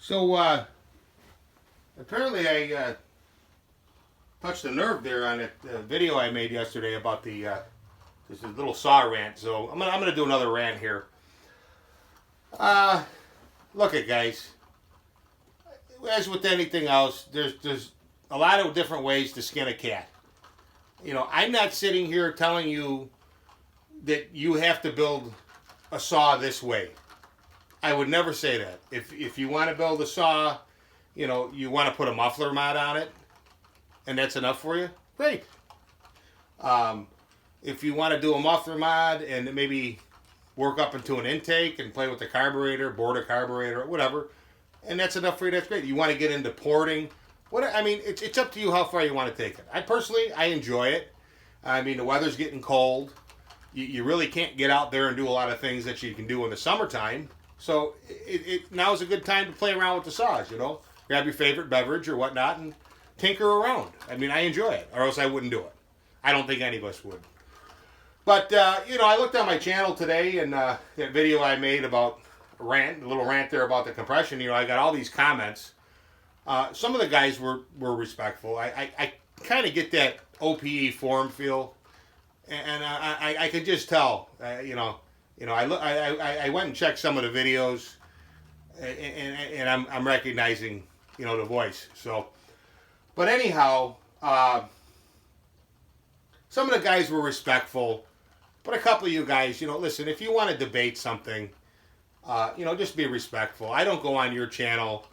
So apparently I touched a nerve there on that video I made yesterday about the this little saw rant. So I'm gonna do another rant here. Look at guys. As with anything else, there's a lot of different ways to skin a cat. You know, I'm not sitting here telling you that you have to build a saw this way. I would never say that. If you want to build a saw, you know, you want to put a muffler mod on it, and that's enough for you, great. If you want to do a muffler mod and maybe work up into an intake and play with the carburetor, board a carburetor, whatever, and that's enough for you, that's great. You want to get into porting, it's up to you how far you want to take it. I enjoy it. I mean, the weather's getting cold. You really can't get out there and do a lot of things that you can do in the summertime. So now is a good time to play around with the saws, you know. Grab your favorite beverage or whatnot and tinker around. I mean, I enjoy it, or else I wouldn't do it. I don't think any of us would. But, you know, I looked on my channel today, and that video I made about a little rant there about the compression, you know, I got all these comments. Some of the guys were respectful. I kind of get that OPE forum feel, and I could just tell, I went and checked some of the videos, and I'm recognizing, you know, the voice. So, but anyhow, some of the guys were respectful, but a couple of you guys, you know, listen, if you want to debate something, you know, just be respectful. I don't go on your channel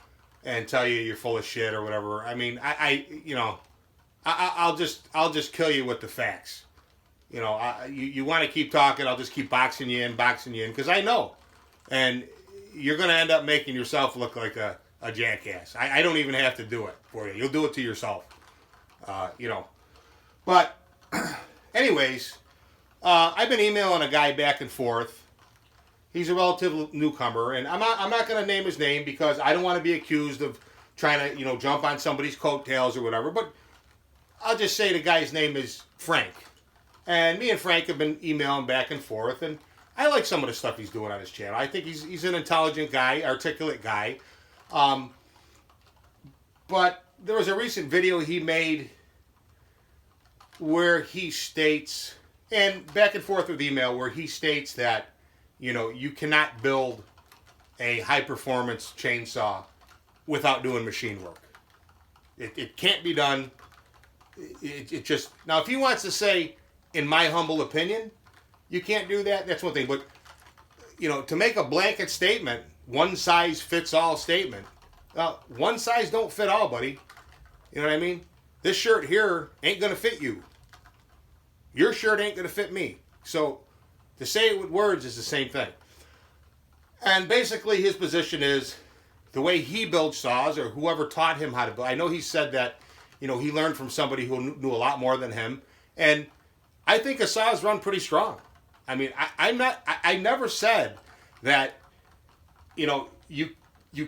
and tell you you're full of shit or whatever. I mean, I'll just kill you with the facts. You know, you want to keep talking, I'll just keep boxing you in, because I know. And you're going to end up making yourself look like a jackass. I don't even have to do it for you. You'll do it to yourself. You know. But, anyways, I've been emailing a guy back and forth. He's a relative newcomer, and I'm not going to name his name because I don't want to be accused of trying to, you know, jump on somebody's coattails or whatever. But I'll just say the guy's name is Frank. And me and Frank have been emailing back and forth, and I like some of the stuff he's doing on his channel. I think he's an intelligent guy, articulate guy. But there was a recent video he made where he states, and back and forth with email, where he states that, you know, you cannot build a high-performance chainsaw without doing machine work. It can't be done. It just... Now, if he wants to say, in my humble opinion, you can't do that, that's one thing. But, you know, to make a blanket statement, one-size-fits-all statement, one size don't fit all, buddy. You know what I mean? This shirt here ain't going to fit you. Your shirt ain't going to fit me. So, to say it with words is the same thing. And basically his position is the way he builds saws, or whoever taught him how to build. I know he said that, you know, he learned from somebody who knew a lot more than him. And I think a saws run pretty strong. I mean, I never said that, you know, you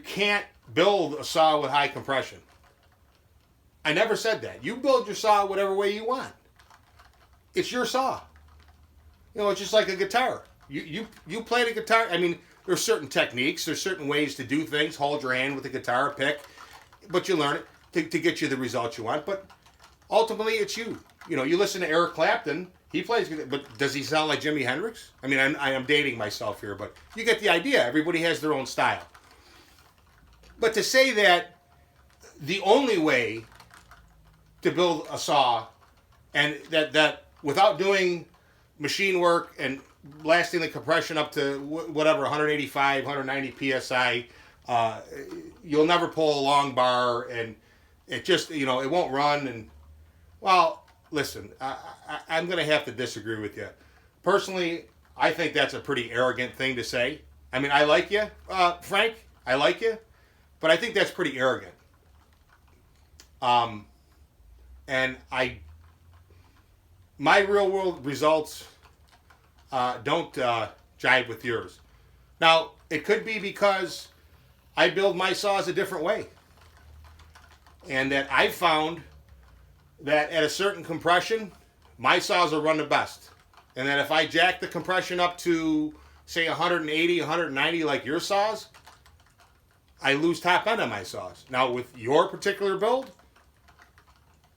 can't build a saw with high compression. I never said that. You build your saw whatever way you want. It's your saw. You know, it's just like a guitar. You play the guitar. I mean, there's certain techniques. There's certain ways to do things. Hold your hand with the guitar, pick. But you learn it to get you the results you want. But ultimately, it's you. You know, you listen to Eric Clapton. He plays guitar. But does he sound like Jimi Hendrix? I mean, I am dating myself here. But you get the idea. Everybody has their own style. But to say that the only way to build a saw, and that without doing machine work and blasting the compression up to whatever, 185, 190 psi, you'll never pull a long bar, and it just, you know, it won't run. And, well, listen, I'm going to have to disagree with you. Personally, I think that's a pretty arrogant thing to say. I mean, I like you, Frank, I like you, but I think that's pretty arrogant. And my real world results don't jive with yours. Now, it could be because I build my saws a different way. And that I found that at a certain compression, my saws will run the best. And that if I jack the compression up to, say, 180, 190 like your saws, I lose top end on my saws. Now with your particular build,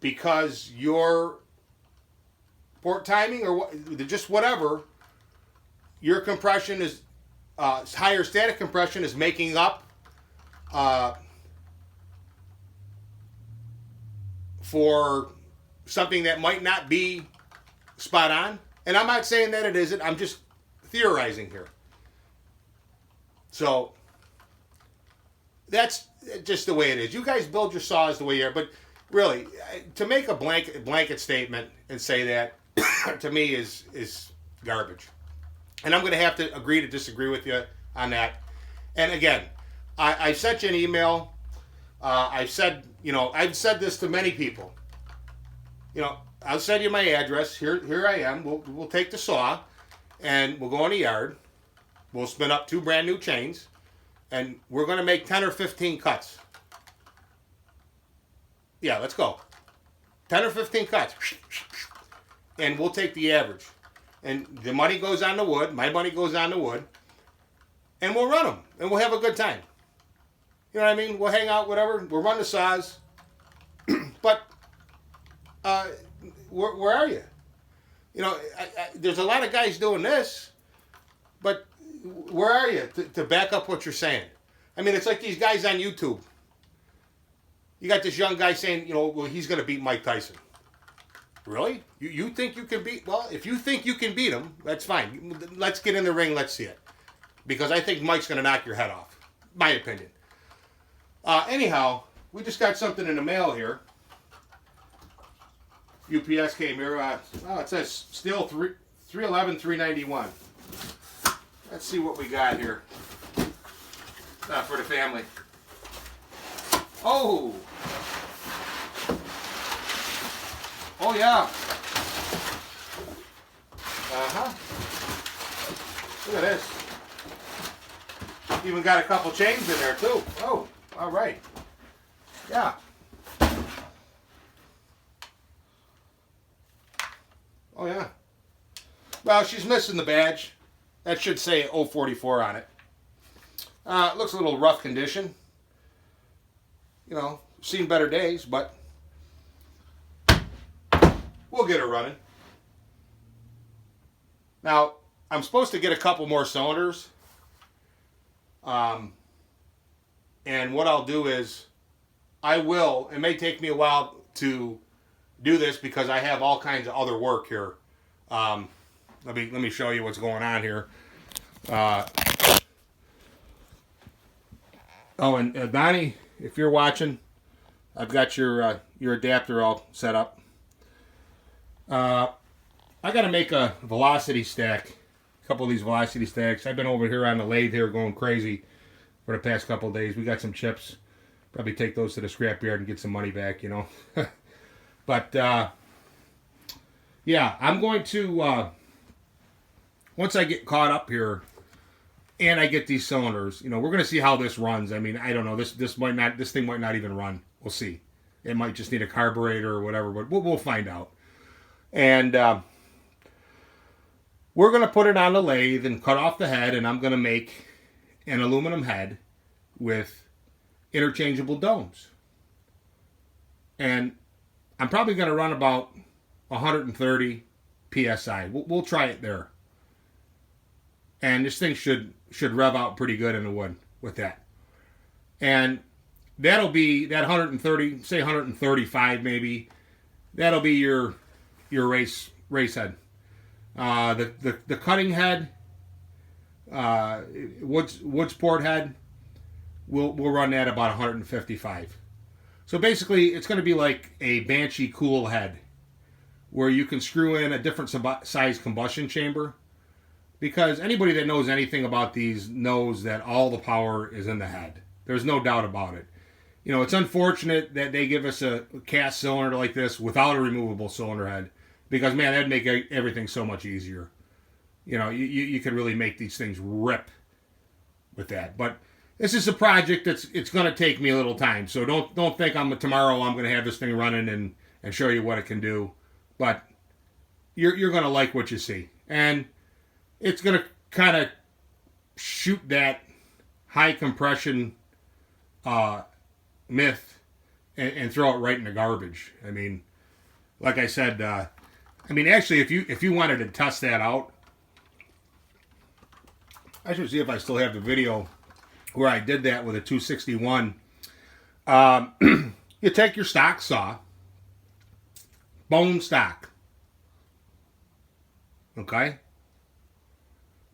because your port timing or just whatever, your compression is higher static compression is making up for something that might not be spot on. And I'm not saying that it isn't. I'm just theorizing here. So that's just the way it is. You guys build your saws the way you are, but really, to make a blanket statement and say that to me is garbage. And I'm going to have to agree to disagree with you on that. And again, I sent you an email. I've said this to many people. I'll send you my address. Here I am. We'll take the saw, and we'll go in the yard. We'll spin up 2 brand new chains, and we're going to make 10 or 15 cuts. Yeah, let's go. 10 or 15 cuts. And we'll take the average. And the money goes on the wood. My money goes on the wood. And we'll run them. And we'll have a good time. You know what I mean? We'll hang out, whatever. We'll run the saws. But where are you? There's a lot of guys doing this. But where are you to back up what you're saying? I mean, it's like these guys on YouTube. You got this young guy saying, well, he's going to beat Mike Tyson. Really? You think you can beat... Well, if you think you can beat him, that's fine. Let's get in the ring. Let's see it. Because I think Mike's going to knock your head off. My opinion. Anyhow, we just got something in the mail here. UPS came here. It says still 311, 391. Let's see what we got here. For the family. Oh! Oh, yeah. Uh-huh. Look at this. Even got a couple chains in there, too. Oh, all right. Yeah. Oh, yeah. Well, she's missing the badge. That should say 044 on it. It looks a little rough condition. Seen better days, but we'll get her running. Now, I'm supposed to get a couple more cylinders. And what I'll do is, it may take me a while to do this because I have all kinds of other work here. Let me show you what's going on here. And Donnie, if you're watching, I've got your adapter all set up. I got to make a velocity stack, a couple of these velocity stacks. I've been over here on the lathe here going crazy for the past couple of days. We got some chips. Probably take those to the scrapyard and get some money back, But, yeah, I'm going to, once I get caught up here and I get these cylinders, we're going to see how this runs. I mean, I don't know. This thing might not even run. We'll see. It might just need a carburetor or whatever, but we'll find out. And we're going to put it on the lathe and cut off the head, and I'm going to make an aluminum head with interchangeable domes. And I'm probably going to run about 130 PSI. We'll try it there. And this thing should rev out pretty good in the wood with that. And that'll be that 130, say 135 maybe. That'll be your race head. The cutting head, wood sport head, we'll run that about 155. So basically, it's going to be like a Banshee cool head, where you can screw in a different size combustion chamber. Because anybody that knows anything about these knows that all the power is in the head. There's no doubt about it. It's unfortunate that they give us a cast cylinder like this without a removable cylinder head. Because, man, that'd make everything so much easier. You could really make these things rip with that. But this is a project it's going to take me a little time. So don't think tomorrow I'm going to have this thing running and show you what it can do. But you're going to like what you see. And it's going to kind of shoot that high compression myth and throw it right in the garbage. I mean, like I said, actually, if you wanted to test that out, I should see if I still have the video where I did that with a 261. You take your stock saw, bone stock, okay?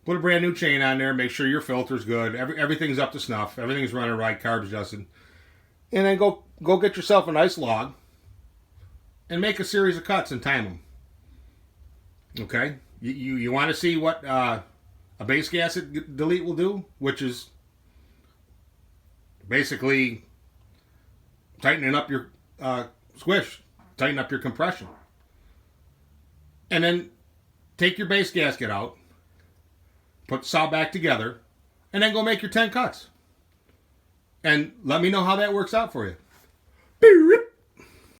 Put a brand new chain on there. Make sure your filter's good. Everything's up to snuff. Everything's running right. Carbs adjusted. And then go get yourself a nice log and make a series of cuts and time them. Okay? You want to see what a base gasket delete will do, which is basically tightening up your squish, tighten up your compression. And then take your base gasket out, put the saw back together, and then go make your 10 cuts. And let me know how that works out for you.